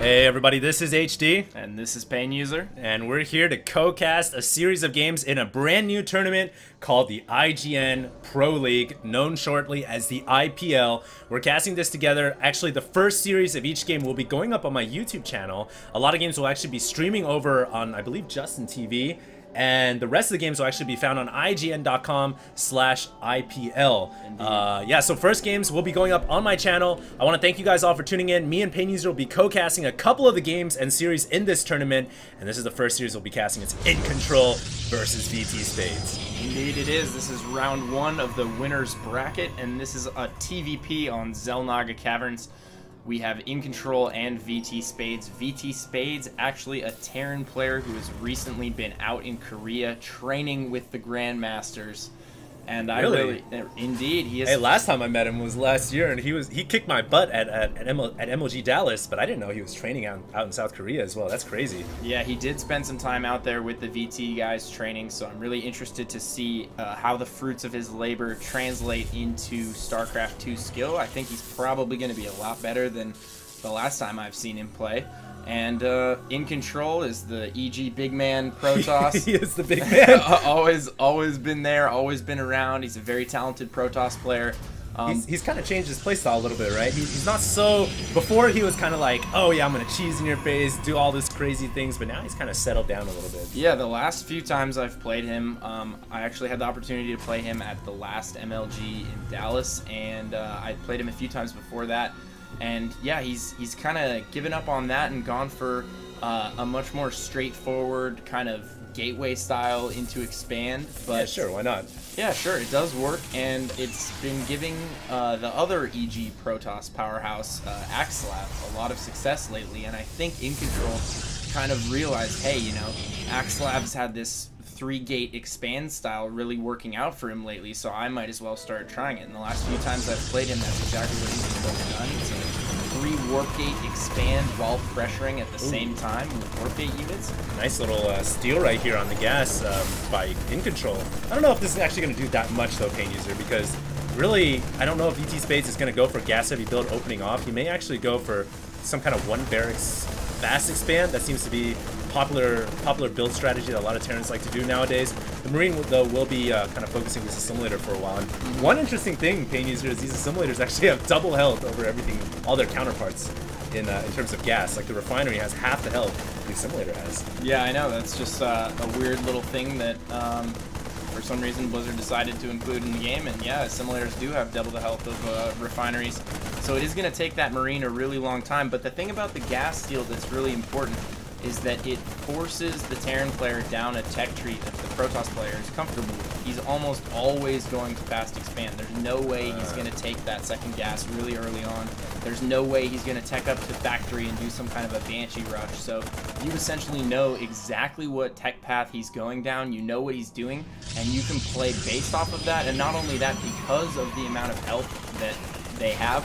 Hey everybody, this is HD. And this is Pain User. And we're here to co-cast a series of games in a brand new tournament called the IGN Pro League, known shortly as the IPL. We're casting this together. Actually, the first series of each game will be going up on my YouTube channel. A lot of games will actually be streaming over on, I believe, Justin TV. And the rest of the games will actually be found on IGN.com/IPL. Yeah, so first games will be going up on my channel. I want to thank you guys all for tuning in. Me and Pain User will be co-casting a couple of the games and series in this tournament. And this is the first series we'll be casting. It's iNcontroL versus VT Spades. Indeed it is. This is round one of the winner's bracket. And this is a TVP on Xel'Naga Caverns. We have iNcontroL and VT Spades. VT Spades, actually a Terran player who has recently been out in Korea training with the Grandmasters. And indeed, he is. Hey, last time I met him was last year, and he kicked my butt at MLG Dallas, but I didn't know he was training out in South Korea as well. That's crazy. Yeah, he did spend some time out there with the VT guys training, so I'm really interested to see how the fruits of his labor translate into StarCraft 2 skill. I think he's probably going to be a lot better than the last time I've seen him play. And iNcontroL is the EG big man Protoss. He is the big man. always been there, always been around. He's a very talented Protoss player. He's kind of changed his playstyle a little bit, right? He's not so... Before he was kind of like, oh yeah, I'm going to cheese in your face, do all this crazy things, but now he's kind of settled down a little bit. Yeah, the last few times I've played him, I actually had the opportunity to play him at the last MLG in Dallas, and I played him a few times before that. And yeah, he's kind of given up on that and gone for a much more straightforward kind of gateway style into expand. But yeah, sure, why not? Yeah, sure, it does work, and it's been giving the other EG Protoss powerhouse, Axelab, a lot of success lately. And I think iNcontroL kind of realized, hey, you know, Axelab's had this 3-gate expand style really working out for him lately, so I might as well start trying it. And the last few times I've played him, that's exactly what he's done. It's a 3 warp gate expand while pressuring at the same time with warp gate units. Nice little steal right here on the gas by iNcontroL. I don't know if this is actually going to do that much though, Pain User, because really I don't know if VT Spades is going to go for gas heavy build opening off. He may actually go for some kind of 1 barracks fast expand. That seems to be popular build strategy that a lot of Terrans like to do nowadays. The Marine, though, will be kind of focusing this assimilator for a while. And one interesting thing, Pain User, is these assimilators actually have double health over everything, all their counterparts in terms of gas. Like the refinery has half the health the assimilator has. Yeah, I know. That's just a weird little thing that for some reason Blizzard decided to include in the game. And yeah, assimilators do have double the health of refineries. So it is going to take that Marine a really long time. But the thing about the gas steal that's really important is that it forces the Terran player down a tech tree that the Protoss player is comfortable with. He's almost always going to fast expand. There's no way he's going to take that second gas really early on. There's no way he's going to tech up to factory and do some kind of a Banshee rush. So you essentially know exactly what tech path he's going down, you know what he's doing, and you can play based off of that. And not only that, because of the amount of health that they have,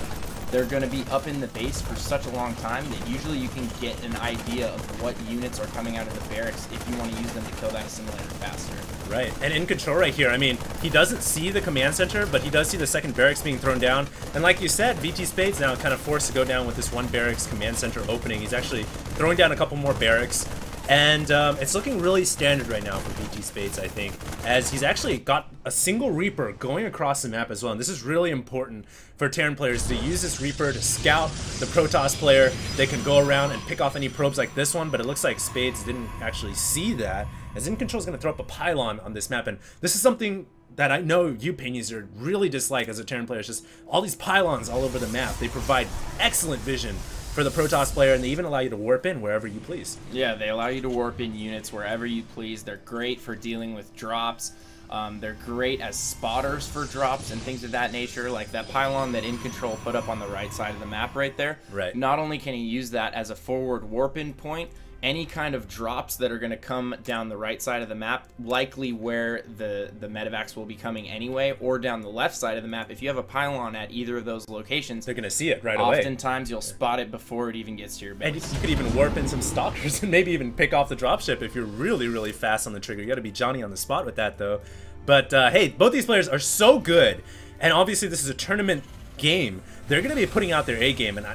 they're going to be up in the base for such a long time that usually you can get an idea of what units are coming out of the barracks if you want to use them to kill that assimilator faster. Right, and iNcontroL right here, I mean, he doesn't see the command center, but he does see the second barracks being thrown down. And like you said, VT Spades now kind of forced to go down with this 1 barracks command center opening. He's actually throwing down a couple more barracks. And it's looking really standard right now for VT Spades, I think, as he's actually got a single Reaper going across the map as well. And this is really important for Terran players to use this Reaper to scout the Protoss player. They can go around and pick off any probes like this one, but it looks like Spades didn't actually see that, as iNcontroL is going to throw up a pylon on this map. And this is something that I know you, Pain User, really dislike as a Terran player. It's just all these pylons all over the map. They provide excellent vision for the Protoss player, and they even allow you to warp in wherever you please. Yeah, they allow you to warp in units wherever you please. They're great for dealing with drops. They're great as spotters for drops and things of that nature, like that pylon that iNcontroL put up on the right side of the map right there. Right. Not only can he use that as a forward warp-in point, any kind of drops that are going to come down the right side of the map, likely where the medevacs will be coming anyway, or down the left side of the map, if you have a pylon at either of those locations, they're going to see it right away. Oftentimes you'll spot it before it even gets to your base. And you could even warp in some stalkers and maybe even pick off the dropship if you're really, really fast on the trigger. You got to be Johnny on the spot with that, though. But hey, both these players are so good, and obviously this is a tournament game, they're going to be putting out their A game, and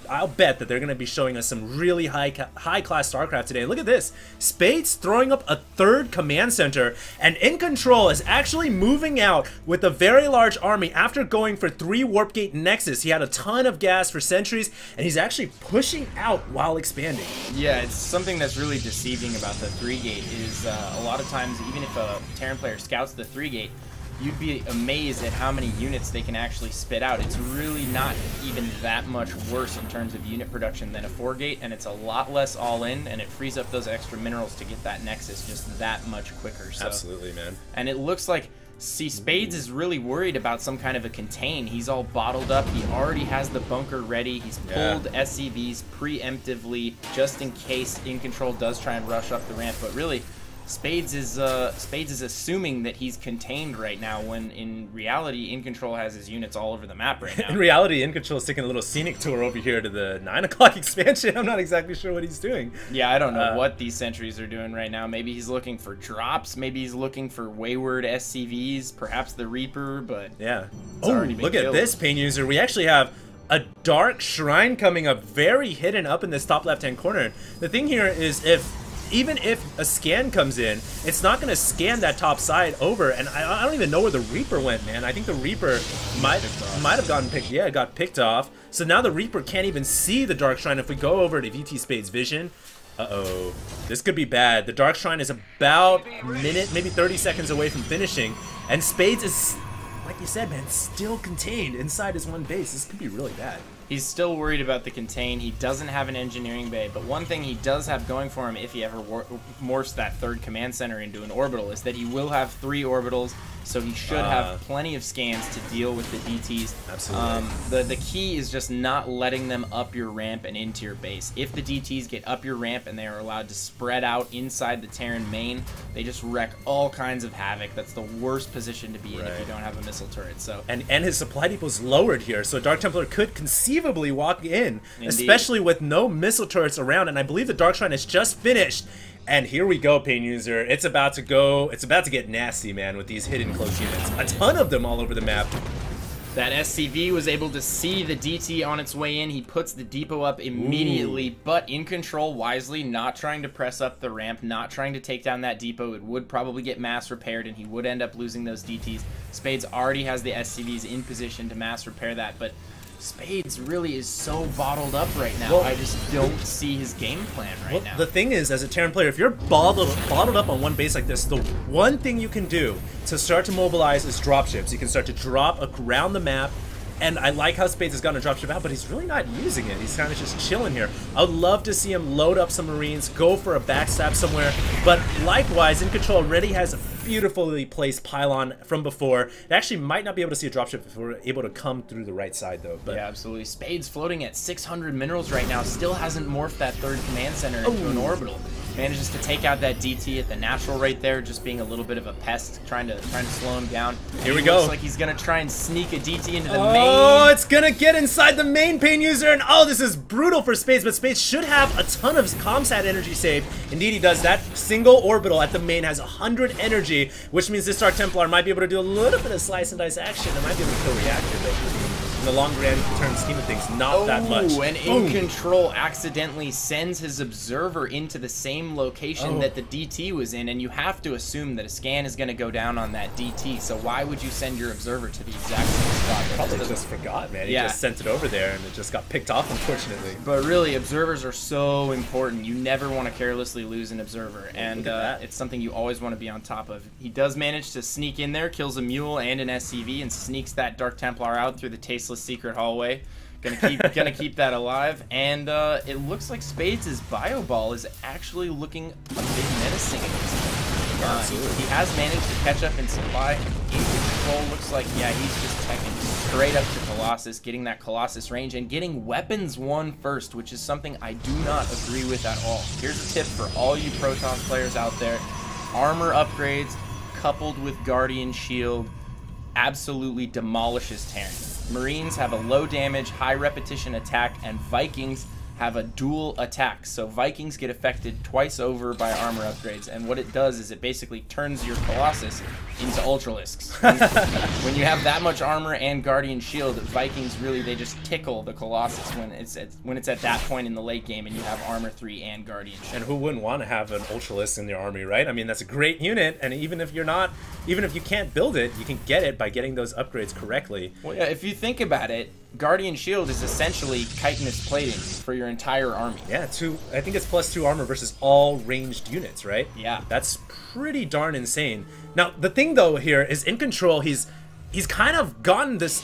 I'll bet that they're going to be showing us some really high class StarCraft today. Look at this, Spades throwing up a third command center, and iNcontroL is actually moving out with a very large army after going for 3 Warp Gate Nexus. He had a ton of gas for sentries, and he's actually pushing out while expanding. Yeah, it's something that's really deceiving about the 3-gate is a lot of times, even if a Terran player scouts the 3-gate, you'd be amazed at how many units they can actually spit out. It's really not even that much worse in terms of unit production than a 4-gate, and it's a lot less all-in, and it frees up those extra minerals to get that Nexus just that much quicker. So. Absolutely, man. And it looks like, see, Spades is really worried about some kind of a contain. He's all bottled up. He already has the bunker ready. He's pulled SCVs preemptively just in case iNcontroL does try and rush up the ramp, but really, Spades is assuming that he's contained right now, when in reality iNcontroL has his units all over the map right now. In reality, iNcontroL is taking a little scenic tour over here to the 9 o'clock expansion. I'm not exactly sure what he's doing. Yeah, I don't know what these sentries are doing right now. Maybe he's looking for drops. Maybe he's looking for wayward SCVs, perhaps the Reaper, but yeah. Oh, look at this, Pain User. We actually have a Dark Shrine coming up, very hidden up in this top left-hand corner. The thing here is, even if a scan comes in, it's not going to scan that top side over, and I don't even know where the Reaper went, man. I think the Reaper might have gotten picked. Yeah, it got picked off. So now the Reaper can't even see the Dark Shrine. If we go over to VT Spades vision, uh-oh, this could be bad. The Dark Shrine is about a minute, maybe 30 seconds away from finishing, and Spades is, like you said, man, still contained inside his one base. This could be really bad. He's still worried about the contain. He doesn't have an engineering bay, but one thing he does have going for him if he ever morphs that 3rd command center into an orbital is that he will have 3 orbitals, so he should have plenty of scans to deal with the DTs. Absolutely. The key is just not letting them up your ramp and into your base. If the DTs get up your ramp and they are allowed to spread out inside the Terran main, they just wreck all kinds of havoc. That's the worst position to be in if you don't have a missile turret. So and his supply depot's lowered here, so Dark Templar could conceivably walk in, especially with no missile turrets around, and I believe the Dark Shrine is just finished. And here we go, Pain User. It's about to get nasty, man, with these hidden close units. A ton of them all over the map. That SCV was able to see the DT on its way in. He puts the depot up immediately, but iNcontroL wisely not trying to press up the ramp, not trying to take down that depot. It would probably get mass repaired, and he would end up losing those DTs. Spades already has the SCVs in position to mass repair that, but Spades really is so bottled up right now. Well, I just don't see his game plan right now. The thing is, as a Terran player, if you're bottled up on one base like this, the one thing you can do to start to mobilize is dropships. You can start to drop around the map, and I like how Spades has gotten a dropship out, but he's really not using it. He's kind of just chilling here. I would love to see him load up some Marines, go for a backstab somewhere, but likewise, iNcontroL already has a beautifully placed pylon from before. It actually might not be able to see a dropship if we're able to come through the right side, though. But yeah, absolutely. Spades floating at 600 minerals right now, still hasn't morphed that 3rd command center into an orbital. Manages to take out that DT at the natural right there, just being a little bit of a pest, trying to slow him down. Here we go. Looks like he's gonna try and sneak a DT into the main. Oh, it's gonna get inside the main, Pain User, and oh, this is brutal for Spades, but Spades should have a ton of comsat energy saved. Indeed, he does. That single orbital at the main has 100 energy, which means this Dark Templar might be able to do a little bit of slice and dice action. It might be able to kill reactor, but in the long term scheme of things, not that much. And iNcontroL accidentally sends his observer into the same location that the DT was in, and you have to assume that a scan is going to go down on that DT, so why would you send your observer to the exact same spot? Probably just forgot, man. He just sent it over there, and it just got picked off, unfortunately. But really, observers are so important. You never want to carelessly lose an observer, and it's something you always want to be on top of. He does manage to sneak in there, kills a mule and an SCV, and sneaks that Dark Templar out through the tasteless secret hallway. Gonna keep that alive, and it looks like Spades' bio ball is actually looking a bit menacing at this point. He has managed to catch up in supply. iNcontroL looks like, yeah, he's just teching straight up to Colossus, getting that Colossus range, and getting weapons 1 first, which is something I do not agree with at all. Here's a tip for all you Protoss players out there. Armor upgrades coupled with Guardian Shield absolutely demolishes Terran. Marines have a low damage, high repetition attack, and Vikings have a dual attack. So Vikings get affected twice over by armor upgrades, and what it does is it basically turns your Colossus into Ultralisks. When you have that much armor and Guardian Shield, Vikings really, they just tickle the Colossus when it's at that point in the late game and you have armor 3 and Guardian Shield. And who wouldn't want to have an Ultralisk in their army, right? I mean, that's a great unit, and even if you can't build it, you can get it by getting those upgrades correctly. Well, yeah, if you think about it, Guardian Shield is essentially chitinous plating for your entire army. Yeah, I think it's +2 armor versus all ranged units, right? Yeah. That's pretty darn insane. Now, the thing though here is iNcontroL, he's kind of gotten this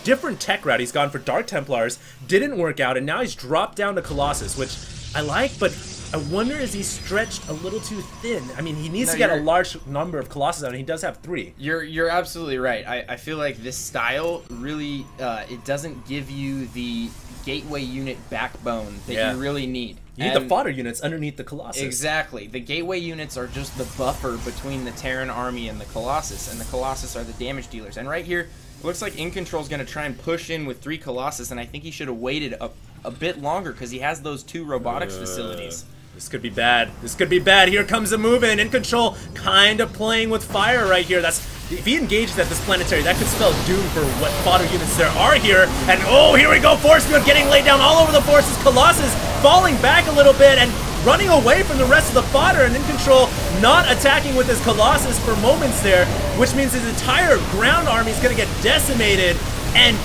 different tech route. He's gone for Dark Templars, didn't work out, and now he's dropped down to Colossus, which I like, but I wonder, is he stretched a little too thin? I mean, he needs to get a large number of Colossus out, and he does have 3. You're absolutely right. I feel like this style really, it doesn't give you the gateway unit backbone that you really need. You need the fodder units underneath the Colossus. Exactly. The gateway units are just the buffer between the Terran army and the Colossus, and the Colossus are the damage dealers. And right here, it looks like iNcontrol's going to try and push in with 3 Colossus, and I think he should have waited a bit longer because he has those 2 robotics facilities. This could be bad. This could be bad. Here comes a move in. iNcontroL kind of playing with fire right here. If he engages at this planetary, that could spell doom for what fodder units there are here. And oh, here we go. Force field getting laid down all over the forces. Colossus falling back a little bit and running away from the rest of the fodder. And iNcontroL not attacking with his Colossus for moments there, which means his entire ground army is going to get decimated. And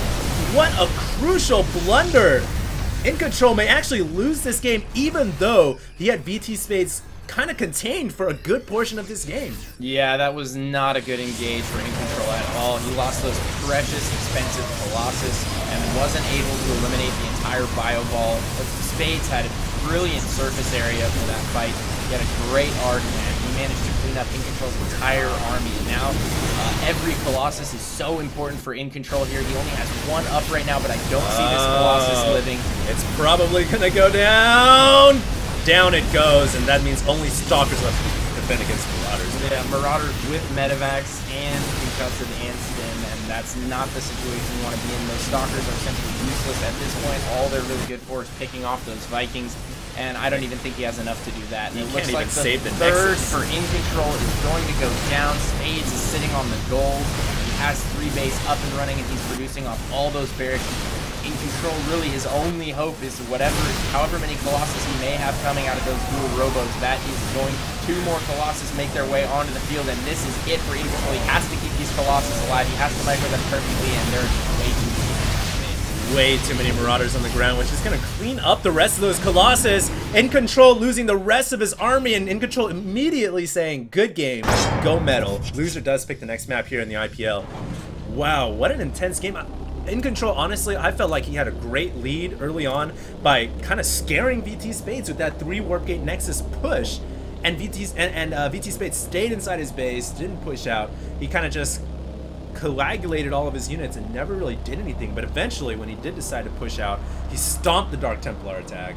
what a crucial blunder. iNcontroL may actually lose this game, even though he had VT Spades kind of contained for a good portion of this game. Yeah, that was not a good engage for iNcontroL at all. He lost those precious, expensive Colossus and wasn't able to eliminate the entire Bio Ball. But Spades had a brilliant surface area for that fight. He had a great arc, and he managed to clean up iNcontrol's entire army. And now, every Colossus is so important for iNcontroL here. He only has 1 up right now, but I don't see this Colossus living. It's probably going to go down. Down it goes, and that means only Stalkers left to defend against Marauders. Yeah, Marauders with Medivacs and Concussive and Stim, and that's not the situation you want to be in. Those Stalkers are simply useless at this point. All they're really good for is picking off those Vikings, and I don't even think he has enough to do that. And it looks like the third for iNcontroL is going to go down. Spades is sitting on the gold. He has 3 base up and running, and he's producing off all those barracks. iNcontroL, really his only hope is however many Colossus he may have coming out of those dual robos, that is going 2 more Colossus make their way onto the field, and this is it for iNcontroL. He has to keep these Colossus alive. He has to micro them perfectly, and they're way too many Marauders on the ground, which is going to clean up the rest of those Colossus. iNcontroL losing the rest of his army, and iNcontroL immediately saying, good game, go medal. Loser does pick the next map here in the IPL. Wow, what an intense game. iNcontroL, honestly, I felt like he had a great lead early on by kind of scaring VT Spades with that 3 Warp Gate Nexus push, and VT Spades stayed inside his base, didn't push out. He kind of just coagulated all of his units and never really did anything, but eventually when he did decide to push out, he stomped the Dark Templar attack,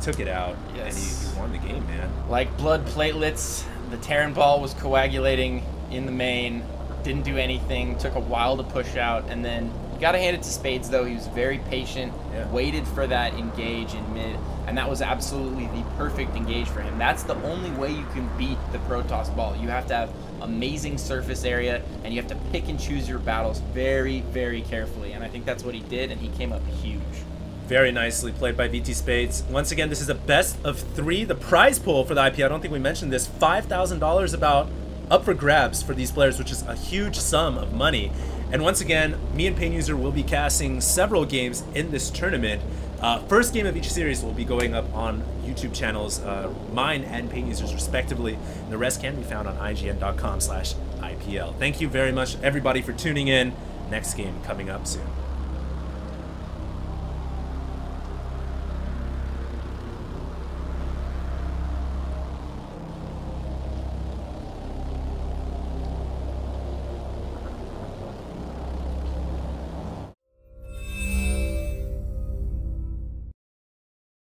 took it out, and he won the game, man. Like blood platelets, the Terran ball was coagulating in the main, didn't do anything, took a while to push out, and then you gotta hand it to Spades though, he was very patient, waited for that engage in mid, and that was absolutely the perfect engage for him. That's the only way you can beat the Protoss ball. You have to have amazing surface area, and you have to pick and choose your battles very, very carefully, and I think that's what he did, and he came up huge. Very nicely played by VT Spades. Once again, this is a best of 3. The prize pool for the IPL, I don't think we mentioned this, $5,000 about up for grabs for these players, which is a huge sum of money. And once again, me and PainUser will be casting several games in this tournament. First game of each series will be going up on YouTube channels, mine and PainUser's respectively. The rest can be found on IGN.com/IPL. Thank you very much, everybody, for tuning in. Next game coming up soon.